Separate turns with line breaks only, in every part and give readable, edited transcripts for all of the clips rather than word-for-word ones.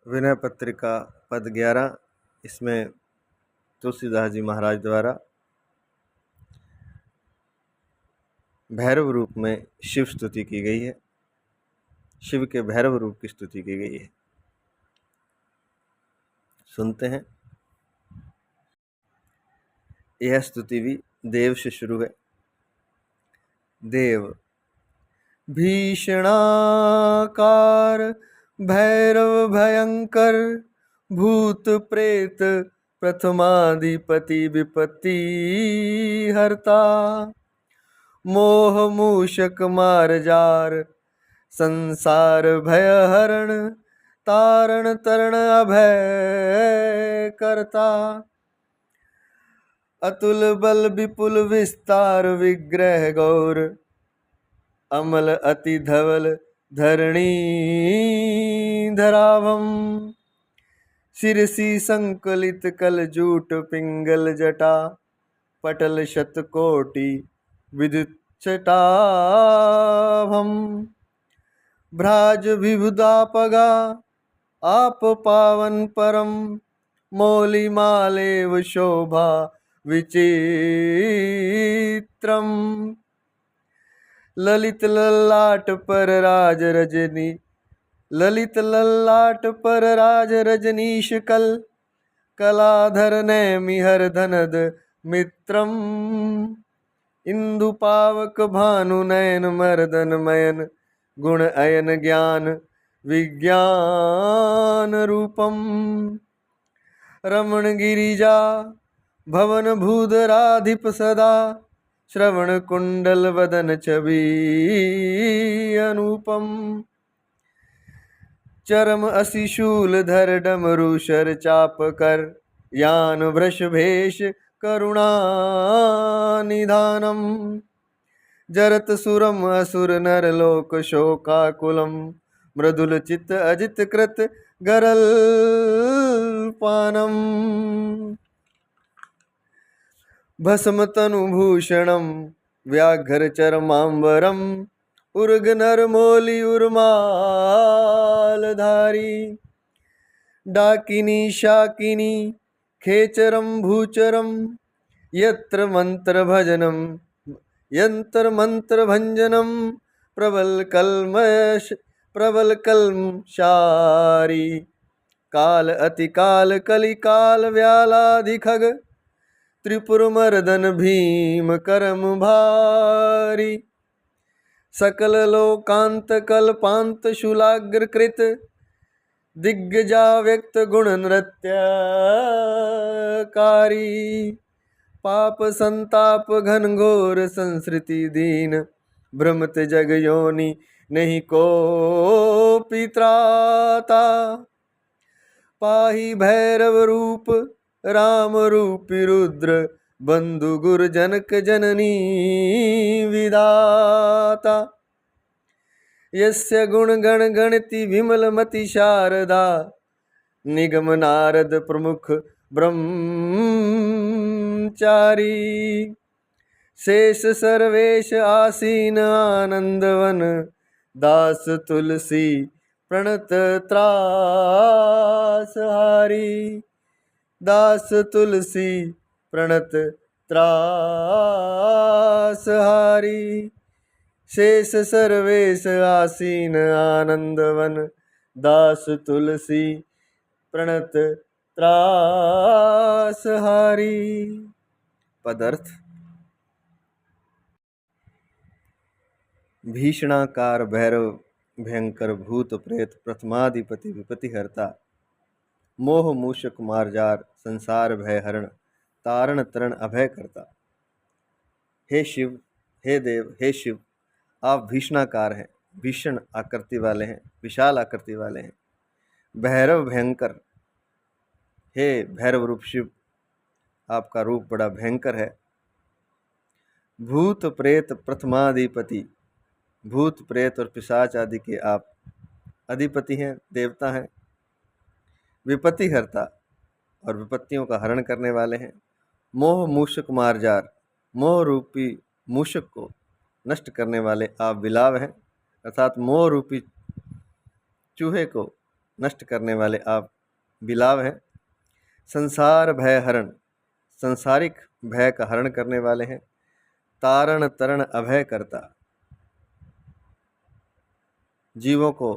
विनय पत्रिका पद 11। इसमें तुलसीदास जी महाराज द्वारा भैरव रूप में शिव स्तुति की गई है, शिव के भैरव रूप की स्तुति की गई है। सुनते हैं। यह स्तुति भी देव से शुरू है। देव भीषणाकार भैरव भयंकर भूत प्रेत प्रथमाधिपति विपत्ति हरता मोह मूषक मारजार संसार भय हरण तारण तरण अभय करता अतुल बल विपुल विस्तार विग्रह गौर अमल अति धवल धरणी धरावम शिरसी संकलित कल जूट पिंगल जटा पटल शतकोटि विद्युत चटाभम भ्राज विभुदापगा आप पावन परम मौली मालेव शोभा विचित्रम ललित ललाट पर राज रजनी ललित ललाट पर राज रजनीश कल कलाधर नैमिहर धनद मित्रम इंदु पावक भानु नयन मर्दन मयन गुण अयन ज्ञान विज्ञान रूपम रमण गिरिजा भवन भूधराधिप सदा श्रवण कुंडल वदन छवि अनुपम चरम असिशूल धर डमरु शर चाप कर यान वृष भेष करुणा निधानम जरत सुरम असुर नर लोक शोकाकुलम मृदुल चित अजित कृत गरल पानम भस्म तनु भूषणम व्याघ्र चरमांबरम उर्ग नर मोली उर्माल धारी डाकिनी शाकिनी खेचरम भूचरम यत्र मंत्र भजनम यंत्र मंत्र भंजनम प्रबल कल्मशारी काल अति काल कलि काल व्यालाधि खग त्रिपुर मर्दन भीम करम भारी सकल लोकांत कल्पांत शूलाग्र कृत दिग्गजा व्यक्त गुण नृत्यकारी पाप संताप घनघोर संस्कृति दीन भ्रमत जग योनि नहीं को पित्राता पाहि भैरव रूप राम रूपी रुद्र बंधु गुर जनक जननी विधाता यस्य गुण गण गणति विमल मति शारदा निगम नारद प्रमुख ब्रह्मचारी शेष सर्वेश आसीन आनंदवन दास तुलसी प्रणत त्रासहारी दास तुलसी प्रणत त्रासहारी शेष सर्वेश आसीन आनंदवन दास तुलसी प्रणत त्रासहारी। पदर्थ भीषणाकार भैरव भयंकर भूत प्रेत प्रथमाधिपति विपत्ति हरता मोह मूषक मार्जार संसार भय हरण तारण तरण अभय करता। हे शिव, हे देव, हे शिव, आप भीषणाकार हैं, भीषण आकृति वाले हैं, विशाल आकृति वाले हैं। भैरव भयंकर, हे भैरव रूप शिव, आपका रूप बड़ा भयंकर है। भूत प्रेत प्रथमाधिपति, भूत प्रेत और पिशाच आदि के आप अधिपति हैं, देवता हैं। विपत्ति हरता, और विपत्तियों का हरण करने वाले हैं। मोह मूषक मार्जार, मोह रूपी मूषक को नष्ट करने वाले आप विलाव हैं, अर्थात मोह रूपी चूहे को नष्ट करने वाले आप बिलाव हैं। संसार भय हरण, संसारिक भय का हरण करने वाले हैं। तारण तरण अभय करता, जीवों को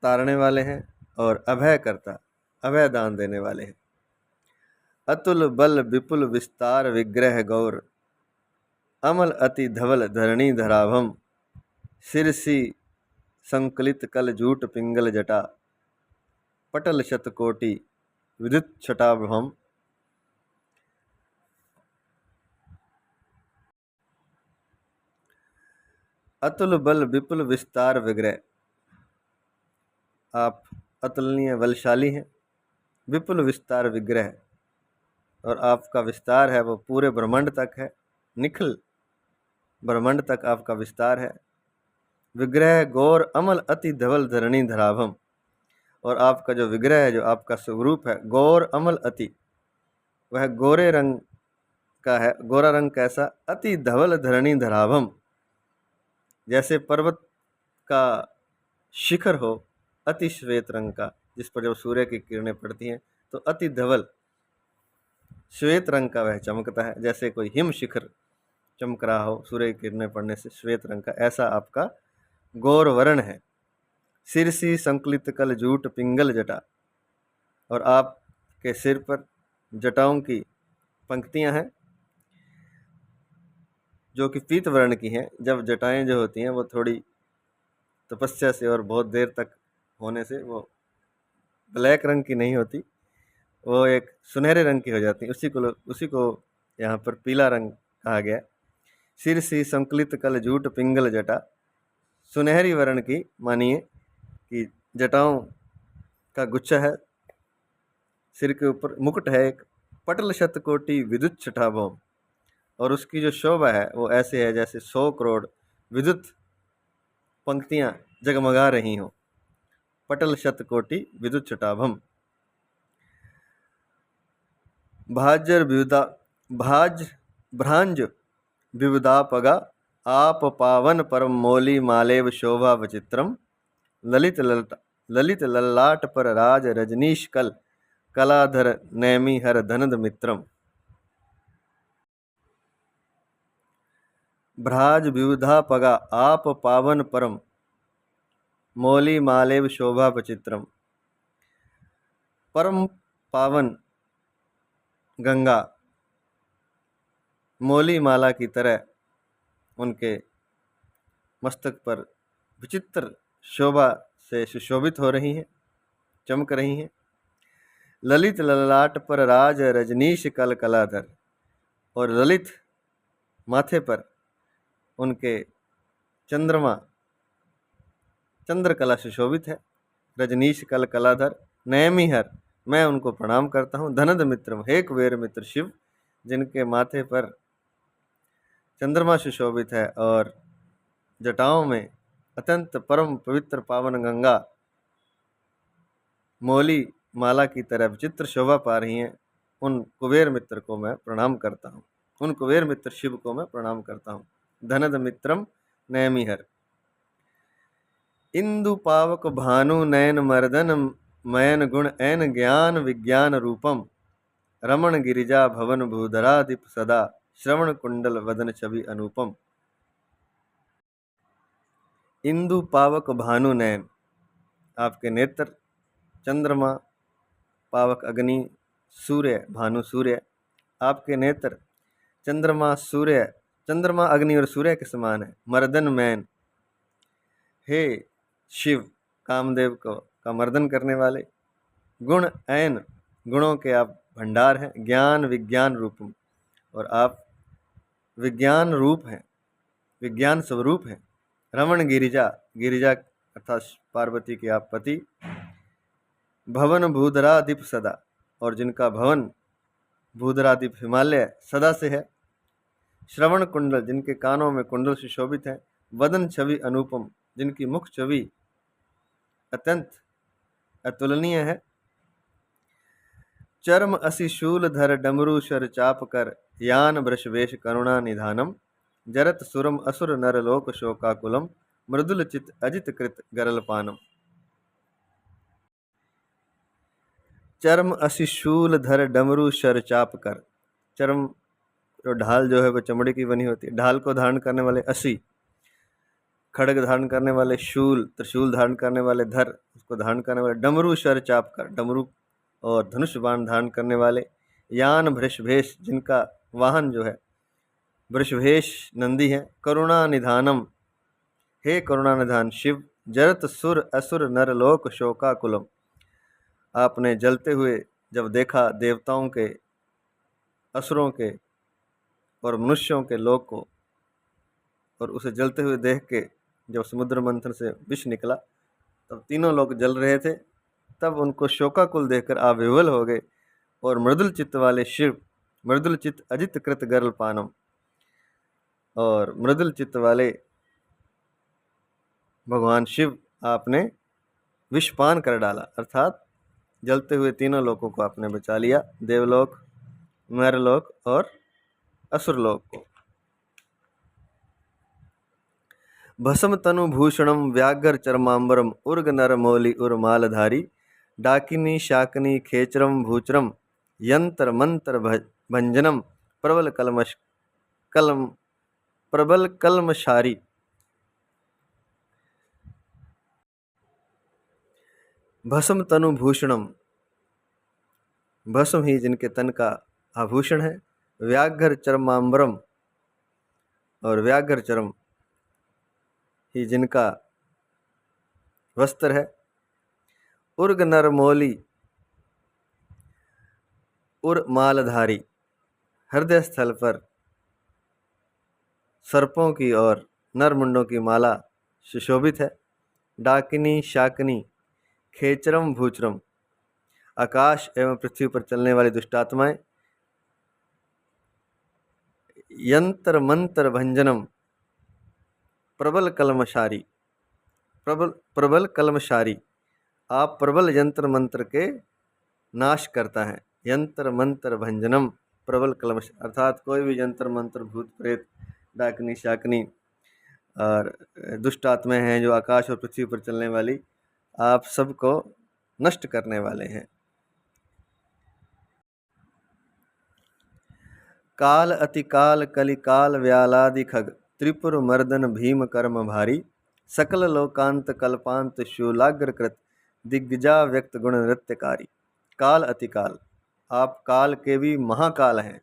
तारने वाले हैं। और अभय करता, अभय दान देने वाले हैं। अतुल बल विपुल विस्तार विग्रह गौर, अमल अति धवल धरणी धराभम। सिरसी संकलित कल जूट पिंगल जटा, पटल शतकोटि विद्युत छटाभम। अतुल बल विपुल विस्तार विग्रह, आप अतुलनीय बलशाली हैं। विपुल विस्तार विग्रह, और आपका विस्तार है वो पूरे ब्रह्मांड तक है, निखिल ब्रह्मांड तक आपका विस्तार है। विग्रह गौर अमल अति धवल धरणी धराभम, और आपका जो विग्रह है, जो आपका स्वरूप है, गौर अमल अति, वह गोरे रंग का है। गोरा रंग कैसा? अति धवल धरणी धराभम, जैसे पर्वत का शिखर हो अति श्वेत रंग का, जिस पर जब सूर्य की किरणें पड़ती हैं तो अति धवल श्वेत रंग का वह चमकता है। जैसे कोई हिम शिखर चमक रहा हो सूर्य की किरणें पड़ने से श्वेत रंग का, ऐसा आपका गौर वर्ण है। सिरसी संकलित कल जूट पिंगल जटा, और आपके सिर पर जटाओं की पंक्तियां हैं जो कि पीत वर्ण की हैं। जब जटाएं जो होती हैं वो थोड़ी तपस्या से और बहुत देर तक होने से वो ब्लैक रंग की नहीं होती, वो एक सुनहरे रंग की हो जाती है। उसी को यहाँ पर पीला रंग कहा गया। सिर सी संकलित कल जूट पिंगल जटा, सुनहरी वर्ण की, मानिए कि जटाओं का गुच्छा है, सिर के ऊपर मुकुट है एक। पटल शतकोटि विद्युत छटाभौम, और उसकी जो शोभा है वो ऐसे है जैसे 100 करोड़ विद्युत पंक्तियां जगमगा रही हों। पटल शतकोटि विद्युत छटाभम। भाजर विविधा भाज भ्रांज विविधा पगा, आप पावन परम मौली मालेव शोभा विचित्रम। ललित ललाट पर राज रजनीश कल, कलाधर नैमी हर धनद मित्रम। भ्राज विविधा पगा, आप पावन परम मौली मालेव शोभा विचित्रम। परम पावन गंगा मौली माला की तरह उनके मस्तक पर विचित्र शोभा से सुशोभित हो रही हैं, चमक रही हैं। ललित ललाट पर राज रजनीश कल कलाधर, और ललित माथे पर उनके चंद्रमा चंद्रकला सुशोभित है। रजनीश कल कलाधर नयमिहर, मैं उनको प्रणाम करता हूँ। धनद मित्रम, हे कुबेर मित्र शिव, जिनके माथे पर चंद्रमा सुशोभित है और जटाओं में अत्यंत परम पवित्र पावन गंगा मौली माला की तरह विचित्र शोभा पा रही हैं, उन कुबेर मित्र को मैं प्रणाम करता हूँ। उन कुबेर मित्र शिव को मैं प्रणाम करता हूँ। धनद मित्रम नयमिहर। इंदु पावक भानु नयन मर्दन मयन गुण ऐन ज्ञान विज्ञान रूपम। रमण गिरिजा भवन भूधराधिप सदा, श्रवण कुंडल वदन छवि अनुपम। इंदु पावक भानु नयन, आपके नेत्र चंद्रमा, पावक अग्नि, सूर्य भानु सूर्य, आपके नेत्र चंद्रमा सूर्य, चंद्रमा अग्नि और सूर्य के समान है। मर्दन मैन, हे शिव, कामदेव को का मर्दन करने वाले। गुण ऐन, गुणों के आप भंडार हैं। ज्ञान विज्ञान रूपम, और आप विज्ञान रूप हैं, विज्ञान स्वरूप हैं। रमण गिरिजा, गिरिजा अर्थात पार्वती के आप पति। भवन भूधराधिप सदा, और जिनका भवन भूधराधिप हिमालय सदा से है। श्रवण कुंडल, जिनके कानों में कुंडल सुशोभित है। वदन छवि अनुपम, जिनकी मुख छवि अत्यंत अतुलनीय है। चर्म असि शूल धर डमरू शर चाप कर, यान वृषवेश करुणा निधानम। जरत सुरम असुर नर लोक शोकाकुलम, मृदुल चित अजित कृत गरल पानम। चर्म असी शूल धर डमरू शर चाप कर। चर्म जो ढाल जो है वो चमड़े की बनी होती है। ढाल को धारण करने वाले असी, खड्ग धारण करने वाले शूल, त्रिशूल धारण करने वाले धर, उसको धारण करने वाले डमरू शर चाप कर, डमरू और धनुष बाण धारण करने वाले। यान भृषभेश, जिनका वाहन जो है वृषभेश नंदी है। करुणा निधानम, हे करुणा निधान शिव। जरत सुर असुर नर लोक शोकाकुलम, आपने जलते हुए जब देखा देवताओं के, असुरों के और मनुष्यों के लोक को, और उसे जलते हुए देख के जब समुद्र मंथन से विष निकला तब तीनों लोग जल रहे थे, तब उनको शोकाकुल देखकर आप विह्वल हो गए। और मृदुल चित्त वाले शिव, मृदुल चित्त अजित कृत गरल पानम, और मृदुल चित्त वाले भगवान शिव आपने विषपान कर डाला, अर्थात जलते हुए तीनों लोकों को आपने बचा लिया, देवलोक, नरलोक और असुरलोक को। भस्म तनु भूषणम व्याघ्र चर्मांबरम उर्ग नर मौली उर्मालधारी। डाकिनी शाकिनी खेचरम भूचरम यंत्र मंत्र भंजनम प्रबल कलमशारी। भस्म तनु भूषणम, भस्म ही जिनके तन का आभूषण है। व्याघ्र चर्मांबरम, और व्याघ्र चर्म ही जिनका वस्त्र है। उर्ग नर मौली उर मालधारी, हृदय स्थल पर सर्पों की और नरमुंडों की माला सुशोभित है। डाकिनी शाकिनी खेचरम भूचरम, आकाश एवं पृथ्वी पर चलने वाली दुष्टात्माएं। यंत्र मंत्र भंजनम प्रबल कलमशारी, प्रबल कलमशारी, आप प्रबल यंत्र मंत्र के नाश करता है। यंत्र मंत्र भंजनम प्रबल कलमश, अर्थात कोई भी यंत्र मंत्र भूत प्रेत डाकनी शाकनी और दुष्ट आत्माएं हैं जो आकाश और पृथ्वी पर चलने वाली, आप सबको नष्ट करने वाले हैं। काल अतिकाल कलिकाल व्यालादि खग त्रिपुर मर्दन भीम कर्म भारी। सकल लोकांत कल्पांत शूलाग्र कृत दिग्गजा व्यक्त गुण नृत्यकारी। काल अतिकाल, आप काल के भी महाकाल हैं,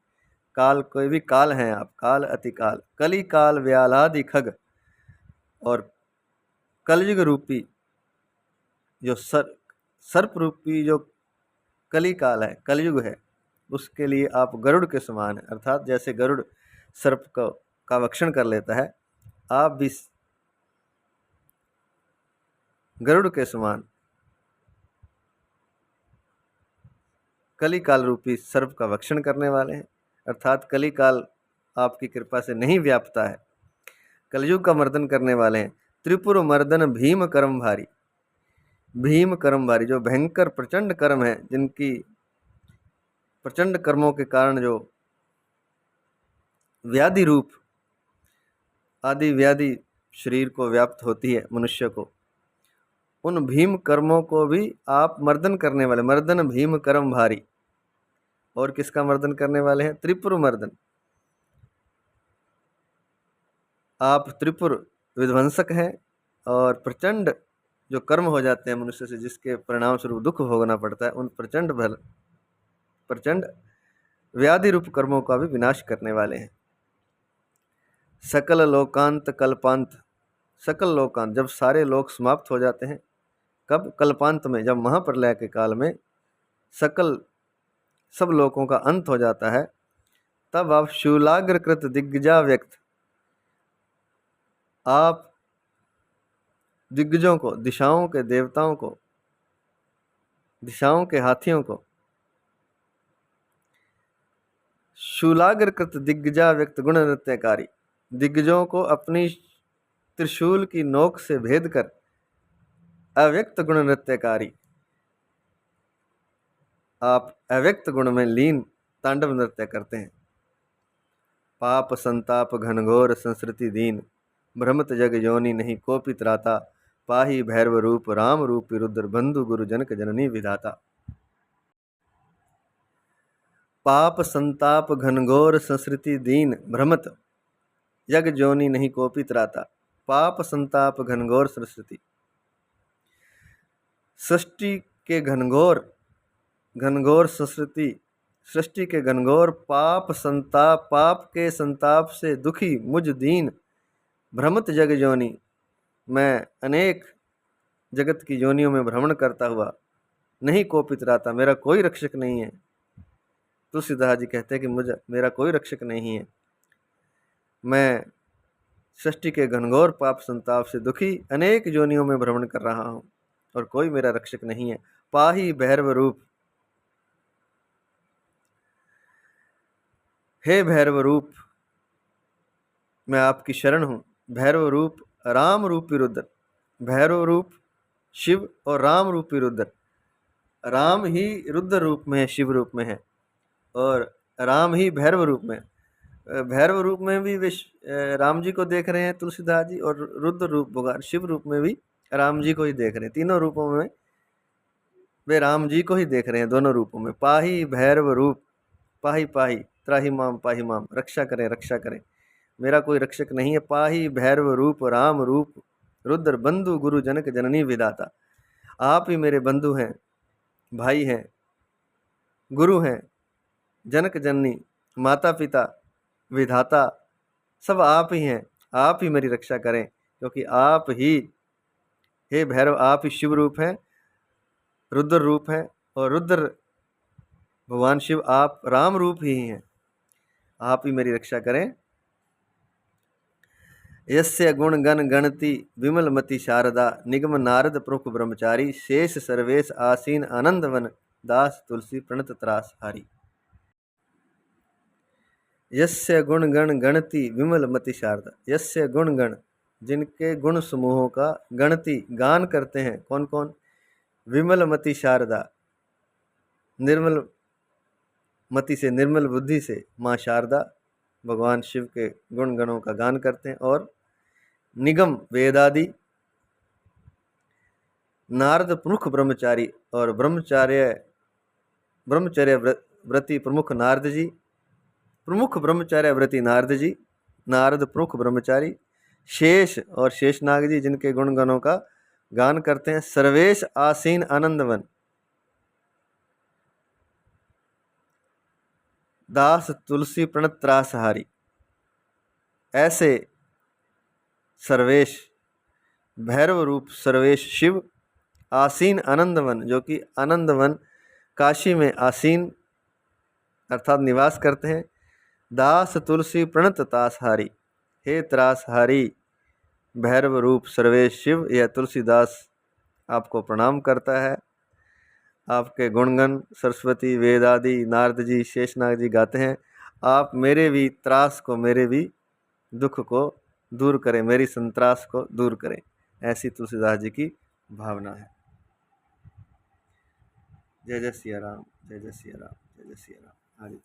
काल के भी काल हैं आप। काल अतिकाल कली काल व्यालादि खग, और कलयुग रूपी जो सर्प रूपी जो कली काल है, कलयुग है, उसके लिए आप गरुड़ के समान है। अर्थात जैसे गरुड़ सर्प का भक्षण कर लेता है, आप भी गरुड़ के समान कली काल रूपी सर्प का भक्षण करने वाले हैं। अर्थात कली काल आपकी कृपा से नहीं व्यापता है, कलयुग का मर्दन करने वाले हैं। त्रिपुर मर्दन भीम कर्म भारी, भीम कर्म भारी, जो भयंकर प्रचंड कर्म है, जिनकी प्रचंड कर्मों के कारण जो व्याधि रूप आदि व्याधि शरीर को व्याप्त होती है मनुष्य को, उन भीम कर्मों को भी आप मर्दन करने वाले। मर्दन भीम कर्म भारी, और किसका मर्दन करने वाले हैं? त्रिपुर मर्दन, आप त्रिपुर विध्वंसक हैं, और प्रचंड जो कर्म हो जाते हैं मनुष्य से, जिसके परिणाम स्वरूप दुख भोगना पड़ता है, उन प्रचंड व्याधि रूप कर्मों का भी विनाश करने वाले हैं। सकल लोकांत कल्पांत, सकल लोकांत, जब सारे लोक समाप्त हो जाते हैं, कब? कल्पांत में, जब महाप्रलय के काल में सब लोकों का अंत हो जाता है, तब आप शूलाग्र कृत दिग्गजा व्यक्त, आप दिग्गजों को, दिशाओं के देवताओं को, दिशाओं के हाथियों को, शूलाग्र कृत दिग्गजा व्यक्त गुण नृत्यकारी, दिग्गजों को अपनी त्रिशूल की नोक से भेद कर अव्यक्त गुण नृत्यकारी, आप अव्यक्त गुण में लीन तांडव नृत्य करते हैं। पाप संताप घनघोर संसृति दीन, भ्रमत जग योनि नहीं कोपि त्राता। पाही भैरव रूप राम रूपी रुद्र बंधु गुरु जनक जननी विधाता। पाप संताप घनघोर संसृति दीन भ्रमत जग जोनि नहीं कोपी त्राता। पाप संताप घनघोर संसृति, सृष्टि के घनघोर संस्कृति, सृष्टि के घनघोर पाप संताप, पाप के संताप से दुखी मुझ दीन भ्रमत जग जोनि, मैं अनेक जगत की योनियों में भ्रमण करता हुआ नहीं कोपित रहता, मेरा कोई रक्षक नहीं है। तुलसीदास जी कहते हैं कि मेरा कोई रक्षक नहीं है, मैं सृष्टि के घनघोर पाप संताप से दुखी अनेक योनियों में भ्रमण कर रहा हूँ और कोई मेरा रक्षक नहीं है। पाही भैरव रूप, हे भैरव रूप मैं आपकी शरण हूँ। भैरव रूप राम रूपी रुद्र, भैरव रूप शिव और राम रूपी रुद्र। राम ही रुद्र रूप में है, शिव रूप में है, और राम ही भैरव रूप में। भैरव रूप में भी वे राम जी को देख रहे हैं तुलसीदास जी, और रुद्र रूप भगवान शिव रूप में भी राम जी को ही देख रहे हैं। तीनों रूपों में वे राम जी को ही देख रहे हैं, दोनों रूपों में। पाही भैरव रूप, पाही पाही त्राही माम पाही माम, रक्षा करें रक्षा करें, मेरा कोई रक्षक नहीं है। पाही भैरव रूप राम रूप रुद्र बंधु गुरु जनक जननी विदाता, आप ही मेरे बंधु हैं, भाई हैं, गुरु हैं, जनक जननी माता पिता विधाता, सब आप ही हैं। आप ही मेरी रक्षा करें, क्योंकि आप ही, हे भैरव आप ही शिव रूप हैं, रुद्र रूप हैं, और रुद्र भगवान शिव आप राम रूप ही हैं, आप ही मेरी रक्षा करें। यस्य गुण गण गणति विमल मति शारदा, निगम नारद प्रमुख ब्रह्मचारी, शेष सर्वेश आसीन आनंदवन, दास तुलसी प्रणत त्रास हारी। यस्य गुण गण गणति विमल मति शारदा, यस्य गुण गण, जिनके गुण समूहों का गणति गान करते हैं, कौन कौन? विमल मति शारदा, निर्मल मति से, निर्मल बुद्धि से माँ शारदा भगवान शिव के गुण गणों का गान करते हैं। और निगम वेदादि, नारद प्रमुख ब्रह्मचारी, और ब्रह्मचर्य व्रती प्रमुख नारद जी, प्रमुख ब्रह्मचार्य व्रती नारद जी, नारद प्रमुख ब्रह्मचारी, शेष और शेषनाग जी जिनके गुण गणों का गान करते हैं। सर्वेश आसीन आनंदवन, दास तुलसी प्रणत त्रासहारी। ऐसे सर्वेश भैरव रूप सर्वेश शिव, आसीन आनंदवन, जो कि आनंदवन काशी में आसीन अर्थात निवास करते हैं। दास तुलसी प्रणत त्रासहारी, हे त्रासहारी भैरव रूप सर्वेश शिव, यह तुलसीदास आपको प्रणाम करता है। आपके गुणगन सरस्वती वेदादि नारद जी शेषनाग जी गाते हैं। आप मेरे भी त्रास को, मेरे भी दुख को दूर करें, मेरी संत्रास को दूर करें, ऐसी तुलसीदास जी की भावना है। जय जय सिया राम, जय जय सिया राम, जय जय सिया राम। हरि